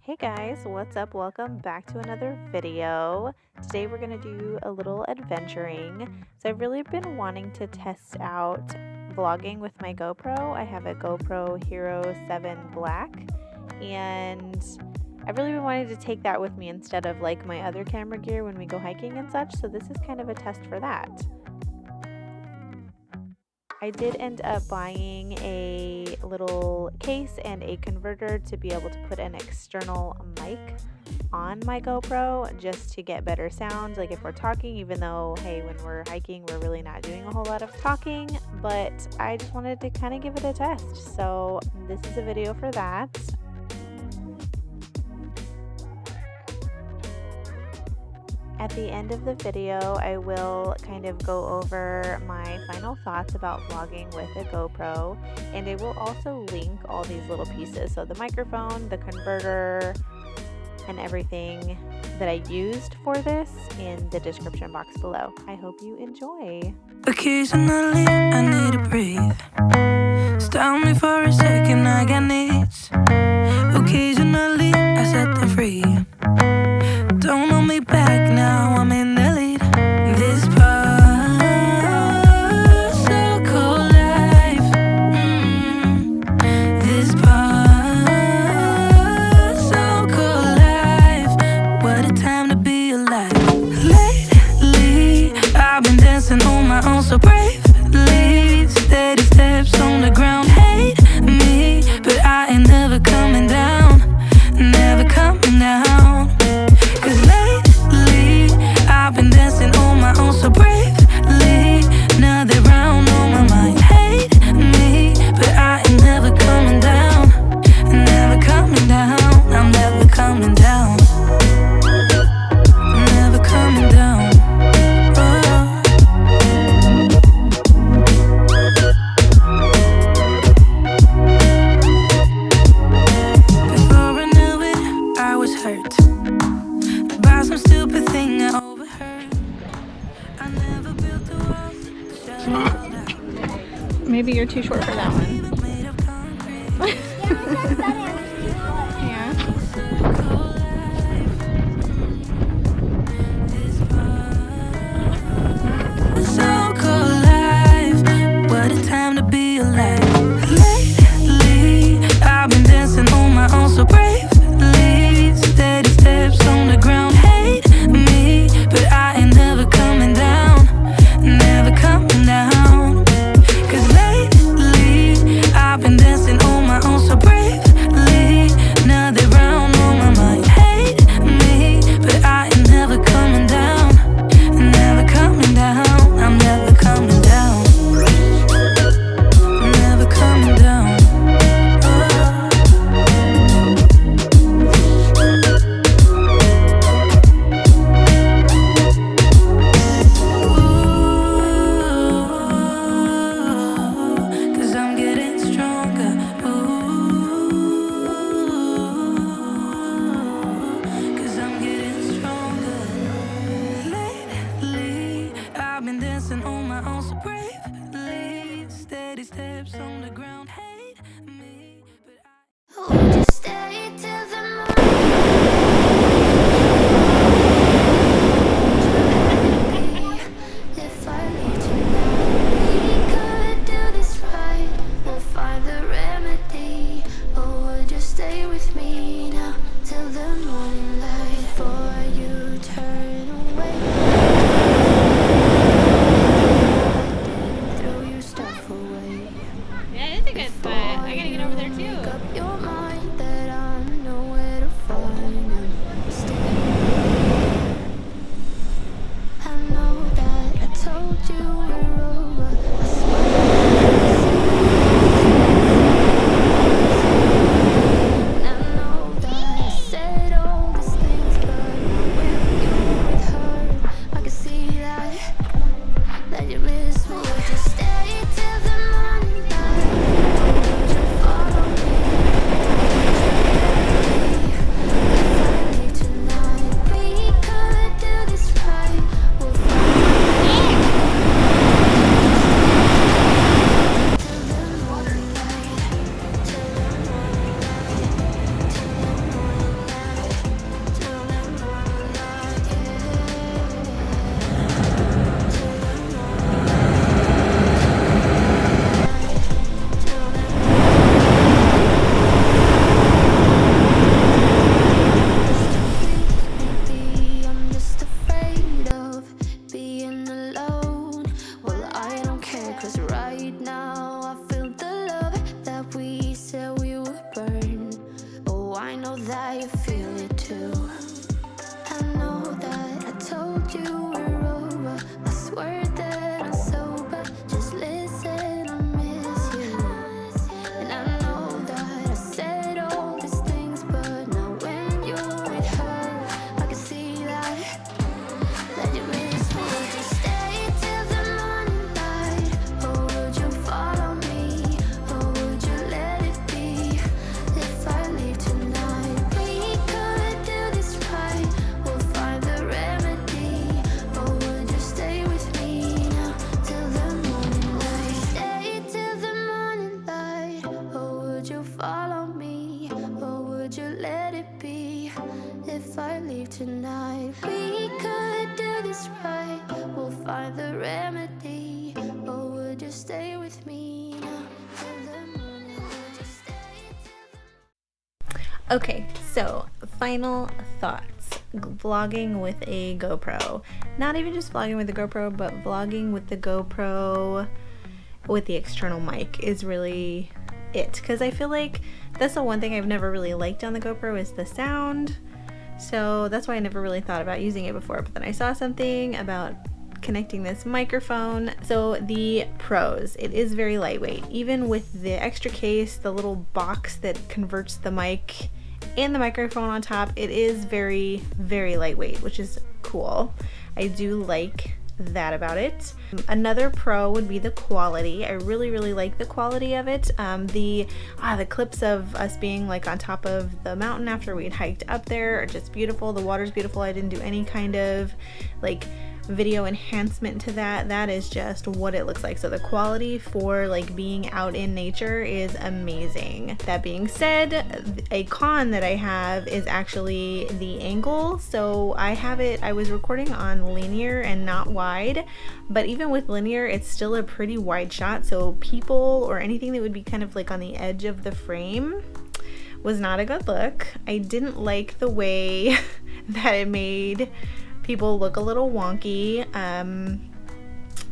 Hey guys, what's up? Welcome back to another video. Today we're going to do a little adventuring. So I've really been wanting to test out vlogging with my GoPro. I have a GoPro Hero 7 Black and I've really been wanting to take that with me instead of like my other camera gear when we go hiking and such. So this is kind of a test for that. I did end up buying a little case and a converter to be able to put an external mic on my GoPro just to get better sound, like if we're talking, even though, hey, when we're hiking, we're really not doing a whole lot of talking, but I just wanted to kind of give it a test. So this is a video for that. At the end of the video, I will kind of go over my final thoughts about vlogging with a GoPro, and I will also link all these little pieces, so the microphone, the converter, and everything that I used for this in the description box below. I hope you enjoy. Occasionally, I need to breathe. Stop me for a second, I got needs. Occasionally, I set them free. Don't hold me back now, I'm in the lead. This so-called life. This so-called life. What a time to be alive. Lately, I've been dancing on my own so bravely. Steady steps on the ground. Hate me, but I ain't never coming down. Never coming down. Cause lately, I've been dancing on my own so bravely. Another round on my mind. Hate me, but I ain't never coming down. Never coming down. I'm never coming down. Never coming down. Before I knew it, I was hurt by some stupid thing I overheard. I never built the wall to shut it all down. Maybe you're too short for that one. Made of concrete. Yeah. So-called life. What a time to be alive. Lately, I've been dancing on my own so bravely. Steady steps on the ground. Hate me, but I ain't never coming down. Never coming down. Cause lately, I've been dancing on my own so bravely. that you feel it too. I know that I told you we're over. I swear that I'm sober. Just listen, I miss you. And I know that I said all these things, but now when you're with her, I can see that you miss me. Would you stay till the morning light, or would you follow me, or would you let it be? If I leave tonight, we could do this right. We'll find the remedy, or would you stay with me now till the morning light? Stay till the morning light, or would you follow me, or would you let it be? If I leave tonight, we could do this right. We'll find the remedy, or would you stay with me now till the morning? Would you stay till Okay, so final thoughts. Vlogging with a GoPro. Not even just vlogging with the GoPro, but vlogging with the GoPro with the external mic is really it. Because I feel like that's the one thing I've never really liked on the GoPro is the sound. So that's why I never really thought about using it before. But then I saw something about connecting this microphone. So the pros, it is very lightweight. Even with the extra case, the little box that converts the mic and the microphone on top, it is very, very lightweight, which is cool. I do like that about it. Another pro would be the quality. I really, really like the quality of it. The clips of us being like on top of the mountain after we'd hiked up there are just beautiful. The water's beautiful. I didn't do any kind of like video enhancement to that. That is just what it looks like. So the quality for like being out in nature is amazing. That being said, a con that I have is actually the angle. So I was recording on linear and not wide, but even with linear, it's still a pretty wide shot. So people or anything that would be kind of like on the edge of the frame was not a good look. I didn't like the way that it made people look a little wonky.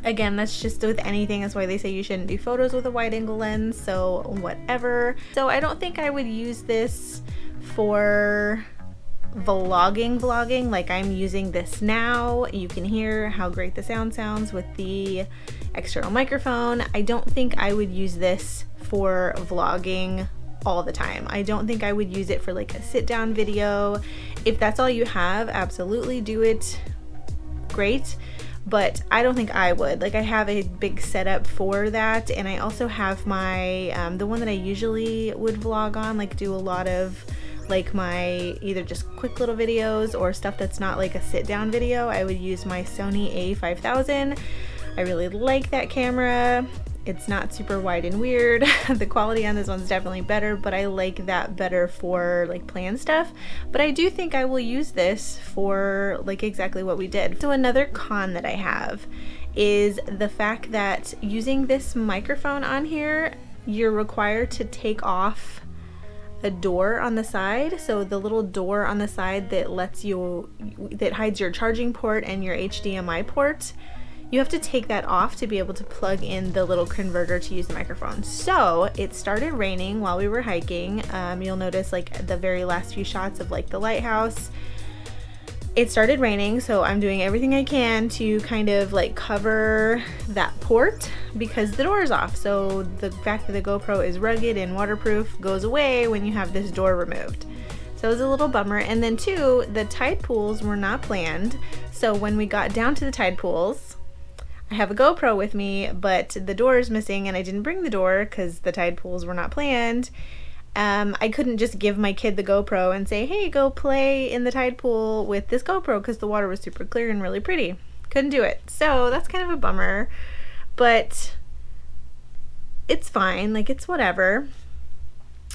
Again, that's just with anything. That's why they say you shouldn't do photos with a wide angle lens, so whatever. So I don't think I would use this for vlogging like I'm using this now. You can hear how great the sound sounds with the external microphone. I don't think I would use this for vlogging all the time. I don't think I would use it for like a sit down video. If that's all you have, absolutely do it, great, but I don't think I would. Like I have a big setup for that, and I also have my the one that I usually would vlog on, like do a lot of like my either just quick little videos or stuff that's not like a sit down video. I would use my Sony A5000. I really like that camera. It's not super wide and weird. The quality on this one's definitely better, but I like that better for like plan stuff. But I do think I will use this for like exactly what we did. So another con that I have is the fact that using this microphone on here, you're required to take off a door on the side. So the little door on the side that that hides your charging port and your HDMI port, you have to take that off to be able to plug in the little converter to use the microphone. So it started raining while we were hiking. You'll notice like the very last few shots of like the lighthouse, it started raining, so I'm doing everything I can to kind of like cover that port because the door is off. So the fact that the GoPro is rugged and waterproof goes away when you have this door removed. So it was a little bummer. And then two, the tide pools were not planned. So when we got down to the tide pools, I have a GoPro with me, but the door is missing and I didn't bring the door because the tide pools were not planned. I couldn't just give my kid the GoPro and say, hey, go play in the tide pool with this GoPro because the water was super clear and really pretty. Couldn't do it. So that's kind of a bummer, but it's fine. Like, it's whatever.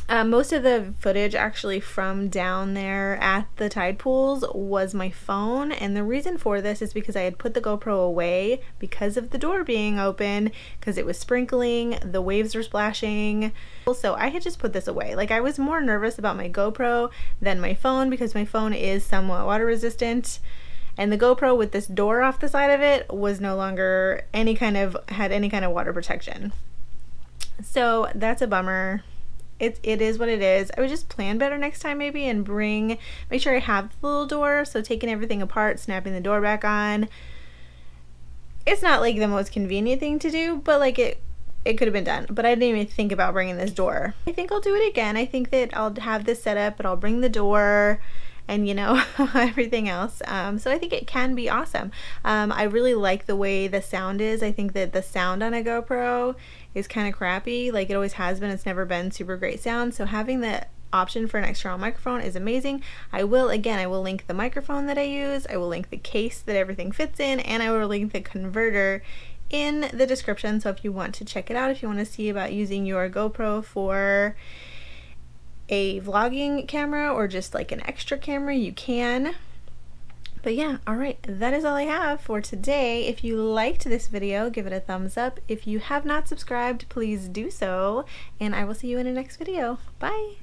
Most of the footage actually from down there at the tide pools was my phone, and the reason for this is because I had put the GoPro away because of the door being open, because it was sprinkling, the waves were splashing. So I had just put this away. Like, I was more nervous about my GoPro than my phone because my phone is somewhat water resistant, and the GoPro with this door off the side of it was no longer had any kind of water protection. So that's a bummer. it is what it is. I would just plan better next time maybe, and make sure I have the little door, so taking everything apart, snapping the door back on. It's not like the most convenient thing to do, but like it could have been done, but I didn't even think about bringing this door. I think I'll do it again. I think that I'll have this set up, but I'll bring the door and, you know, everything else. So I think it can be awesome. I really like the way the sound is. I think that the sound on a GoPro is kind of crappy. Like it always has been. It's never been super great sound. So having the option for an external microphone is amazing. I will link the microphone that I use. I will link the case that everything fits in, and I will link the converter in the description. So if you want to check it out, if you want to see about using your GoPro for a vlogging camera or just like an extra camera, you can. But yeah, alright, that is all I have for today. If you liked this video, give it a thumbs up. If you have not subscribed, please do so, and I will see you in the next video. Bye!